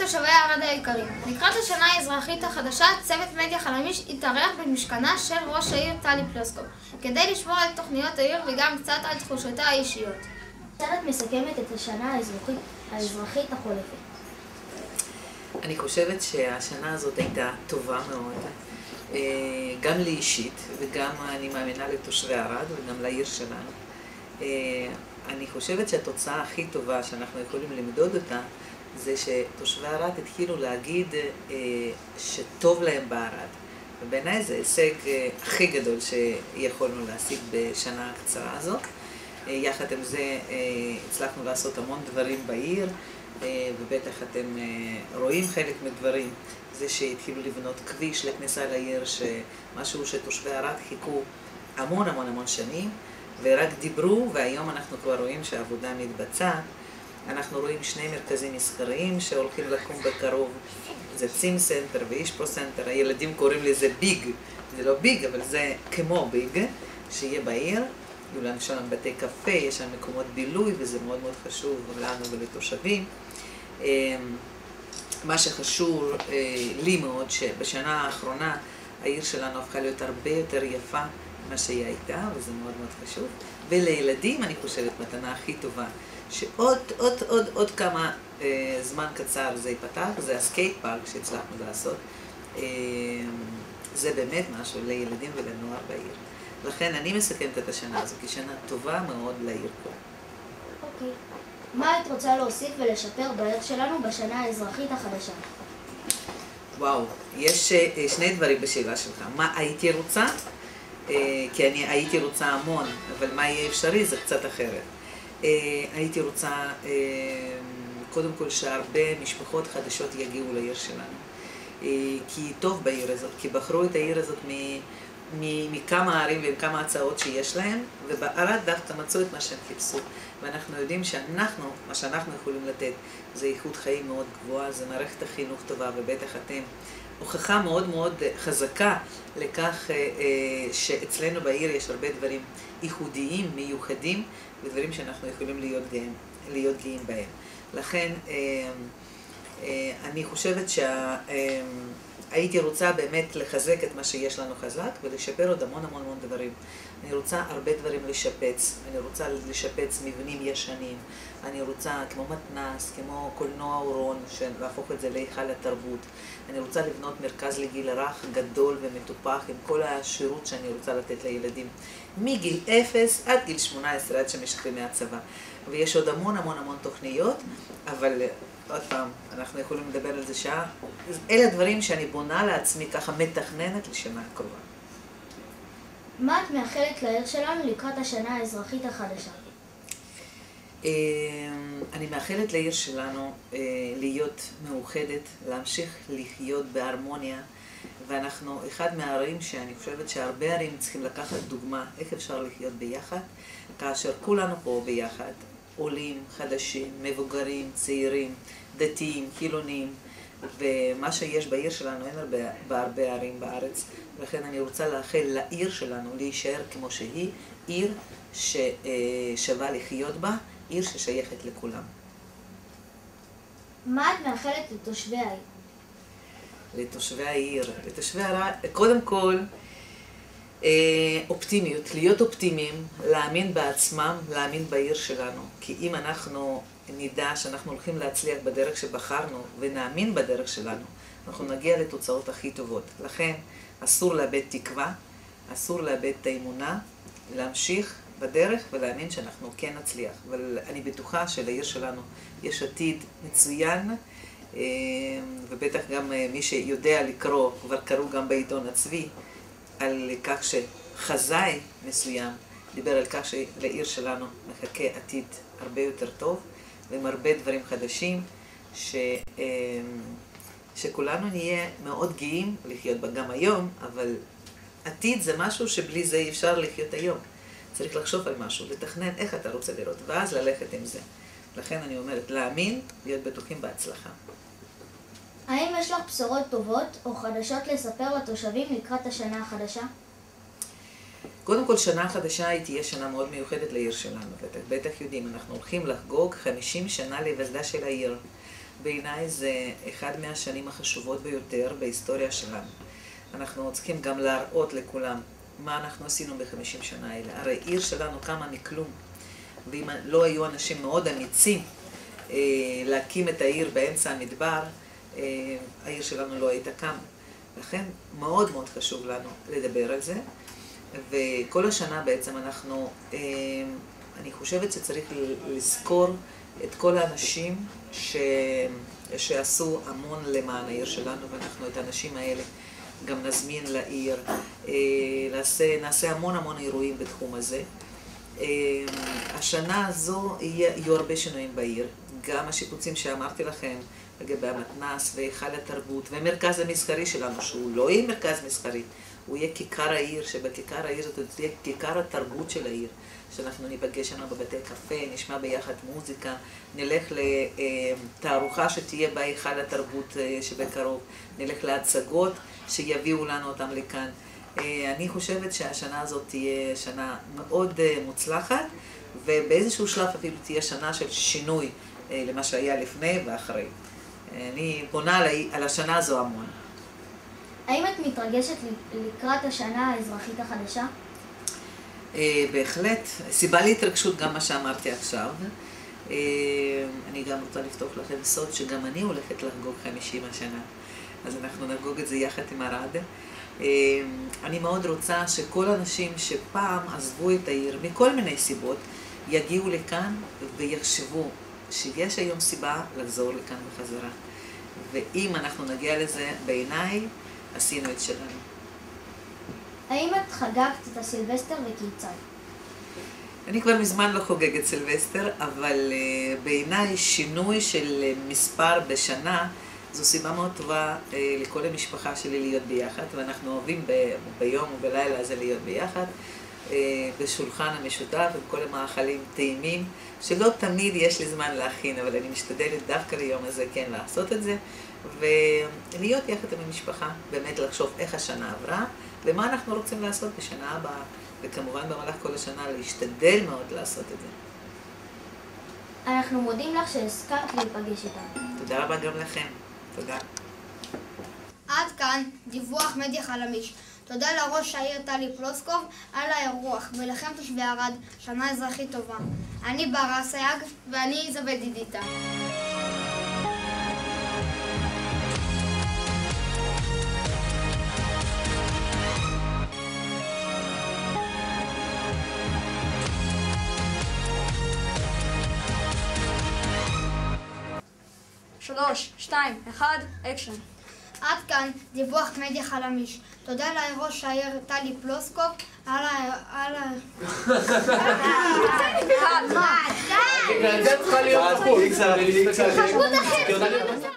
תושבי ערד היקרים, לקראת השנה האזרחית החדשה, צוות מדיה חלמיש התארח במשכנה של ראש העיר טלי פלוסקוב, כדי לשמור על תוכניות העיר וגם קצת על תחושותיה האישיות. כיצד את מסכמת את השנה האזרחית החולפת? אני חושבת שהשנה הזאת הייתה טובה מאוד, גם לי אישית וגם אני מאמינה לתושבי ערד וגם לעיר שלנו. אני חושבת שהתוצאה הכי טובה שאנחנו יכולים למדוד אותה זה שתושבי ערד התחילו להגיד שטוב להם בערד. ובעיניי זה הישג הכי גדול שיכולנו להשיג בשנה הקצרה הזאת. יחד עם זה הצלחנו לעשות המון דברים בעיר, ובטח אתם רואים חלק מדברים. זה שהתחילו לבנות כביש לכניסה לעיר, משהו שתושבי ערד חיכו המון שנים, ורק דיברו, והיום אנחנו כבר רואים שהעבודה מתבצעת. אנחנו רואים שני מרכזים מסחריים שהולכים לקום בקרוב, זה צים סנטר ואישפרו סנטר, הילדים קוראים לזה ביג, זה לא ביג אבל זה כמו ביג, שיהיה בעיר, יהיו לנו שם בתי קפה, יש שם מקומות בילוי וזה מאוד חשוב לנו ולתושבים. מה שחשוב לי מאוד שבשנה האחרונה העיר שלנו הפכה להיות הרבה יותר יפה ממה שהיא הייתה, וזה מאוד חשוב. ולילדים אני חושבת מתנה הכי טובה, שעוד כמה זמן קצר זה ייפתח, זה הסקייט פארק שהצלחנו לעשות. זה באמת משהו לילדים ולנוער בעיר. לכן אני מסכמת את השנה הזו כשנה טובה מאוד לעיר פה. אוקיי. מה היית רוצה להוסיף ולשפר בעיר שלנו בשנה האזרחית החדשה? וואו, יש שני דברים בשאלה שלך. מה הייתי רוצה? כי אני הייתי רוצה המון, אבל מה יהיה אפשרי זה קצת אחרת. הייתי רוצה קודם כל שהרבה משפחות חדשות יגיעו לעיר שלנו. כי טוב בעיר הזאת, כי בחרו את העיר הזאת מכמה ערים וכמה הצעות שיש להם, ובערד דווקא מצאו את מה שהם חיפשו. ואנחנו יודעים מה שאנחנו יכולים לתת זה איכות חיים מאוד גבוהה, זה מערכת החינוך טובה, ובטח אתם הוכחה מאוד חזקה לכך שאצלנו בעיר יש הרבה דברים ייחודיים, מיוחדים, ודברים שאנחנו יכולים להיות גאים בהם. לכן אני חושבת הייתי רוצה באמת לחזק את מה שיש לנו חזק ולשפר עוד המון דברים. אני רוצה הרבה דברים לשפץ, אני רוצה לשפץ מבנים ישנים, אני רוצה כמו מתנ"ס, כמו קולנוע אורון, להפוך את זה להיכל התרבות. אני רוצה לבנות מרכז לגיל הרך גדול ומטופח עם כל השירות שאני רוצה לתת לילדים, מגיל 0 עד גיל 18, עד שמשחררים מהצבא. ויש עוד המון תוכניות, אבל עוד פעם, אנחנו יכולים לדבר על זה שעה. אלה הדברים שאני בונה לעצמי, ככה מתכננת לשנה הקרובה. מה את מאחלת לעיר שלנו לקראת השנה האזרחית החדשה? אני מאחלת לעיר שלנו להיות מאוחדת, להמשיך לחיות בהרמוניה, ואנחנו אחד מהערים שאני חושבת שהרבה ערים צריכים לקחת דוגמה איך אפשר לחיות ביחד, כאשר כולנו פה ביחד, עולים, חדשים, מבוגרים, צעירים, דתיים, חילונים, ומה שיש בעיר שלנו אין בהרבה ערים בארץ, לכן אני רוצה לאחל לעיר שלנו להישאר כמו שהיא, עיר ששווה לחיות בה, עיר ששייכת לכולם. מה את מאחלת לתושבי העיר? לתושבי העיר, קודם כל אופטימיות, להיות אופטימיים, להאמין בעצמם, להאמין בעיר שלנו. כי אם אנחנו נדע שאנחנו הולכים להצליח בדרך שבחרנו ונאמין בדרך שלנו, אנחנו נגיע לתוצאות הכי טובות. לכן אסור לאבד תקווה, אסור לאבד את האמונה, להמשיך בדרך ולהאמין שאנחנו כן נצליח. אבל אני בטוחה שלעיר שלנו יש עתיד מצוין, ובטח גם מי שיודע לקרוא, כבר קראו גם בעיתון הצבי, על כך שחזאי מסוים דיבר על כך שלעיר שלנו מחכה עתיד הרבה יותר טוב, ועם הרבה דברים חדשים, שכולנו נהיה מאוד גאים לחיות בה גם היום, אבל עתיד זה משהו שבלי זה אי אפשר לחיות היום. צריך לחשוב על משהו, לתכנן איך אתה רוצה לראות, ואז ללכת עם זה. לכן אני אומרת, להאמין, להיות בטוחים בהצלחה. האם יש לך בשורות טובות או חדשות לספר לתושבים לקראת השנה החדשה? קודם כל, שנה חדשה היא תהיה שנה מאוד מיוחדת לעיר שלנו. בטח יודעים, אנחנו הולכים לחגוג 50 שנה להיווסדה של העיר. בעיניי זה אחד מהשנים החשובות ביותר בהיסטוריה שלנו. אנחנו צריכים גם להראות לכולם מה אנחנו עשינו ב50 שנה האלה. הרי עיר שלנו קמה מכלום, ואם לא היו אנשים מאוד אמיצים להקים את העיר באמצע המדבר, העיר שלנו לא הייתה קמה. לכן מאוד מאוד חשוב לנו לדבר על זה, וכל השנה בעצם אני חושבת שצריך לזכור את כל האנשים שעשו המון למען העיר שלנו, ואנחנו את האנשים האלה גם נזמין לעיר, נעשה המון אירועים בתחום הזה. השנה הזו יהיו הרבה שינויים בעיר, גם השיפוצים שאמרתי לכם לגבי המתנ"ס והיכל התרבות והמרכז המסחרי שלנו, שהוא לא יהיה מרכז מסחרי, הוא יהיה כיכר העיר, שבכיכר העיר זאת תהיה כיכר התרבות של העיר, שאנחנו ניפגש שם בבתי קפה, נשמע ביחד מוזיקה, נלך לתערוכה שתהיה בהיכל התרבות שבקרוב, נלך להצגות שיביאו לנו אותם לכאן. אני חושבת שהשנה הזאת תהיה שנה מאוד מוצלחת, ובאיזשהו שלב אפילו תהיה שנה של שינוי למה שהיה לפני ואחרי. אני פונה על השנה הזו המון. האם את מתרגשת לקראת השנה האזרחית החדשה? בהחלט. סיבה להתרגשות גם מה שאמרתי עכשיו. אני גם רוצה לפתוח לכם סוד שגם אני הולכת לחגוג 50 השנה. אז אנחנו נחגוג את זה יחד עם ערד. אני מאוד רוצה שכל האנשים שפעם עזבו את העיר מכל מיני סיבות יגיעו לכאן ויחשבו שיש היום סיבה לחזור לכאן בחזרה. ואם אנחנו נגיע לזה, בעיניי עשינו את שלנו. האם את חגגת את הסילבסטר וכיצד? אני כבר מזמן לא חוגגת סילבסטר, אבל בעיניי שינוי של מספר בשנה זו סיבה מאוד טובה לכל המשפחה שלי להיות ביחד, ואנחנו אוהבים ביום ובלילה הזה להיות ביחד, בשולחן המשותף עם כל המאכלים טעימים, שלא תמיד יש לי זמן להכין, אבל אני משתדלת דווקא ליום הזה כן לעשות את זה, ולהיות יחד עם המשפחה, באמת לחשוב איך השנה עברה, ומה אנחנו רוצים לעשות בשנה הבאה, וכמובן במהלך כל השנה להשתדל מאוד לעשות את זה. אנחנו מודים לך שהסכמת להיפגש איתנו. תודה רבה גם לכם. תודה. עד כאן דיווח מדיה חלמיש. תודה לראש העיר טלי פלוסקוב על האירוח, ולכם תושבי ערד, שנה אזרחית טובה. אני בר אסייג ואני איזבל דידיטה. שלוש, שתיים, אחד, אקשן. עד כאן דיווח מדיה חלמיש. תודה לראש העיר טלי פלוסקוב על זה צריכה להיות חשבות אחרת.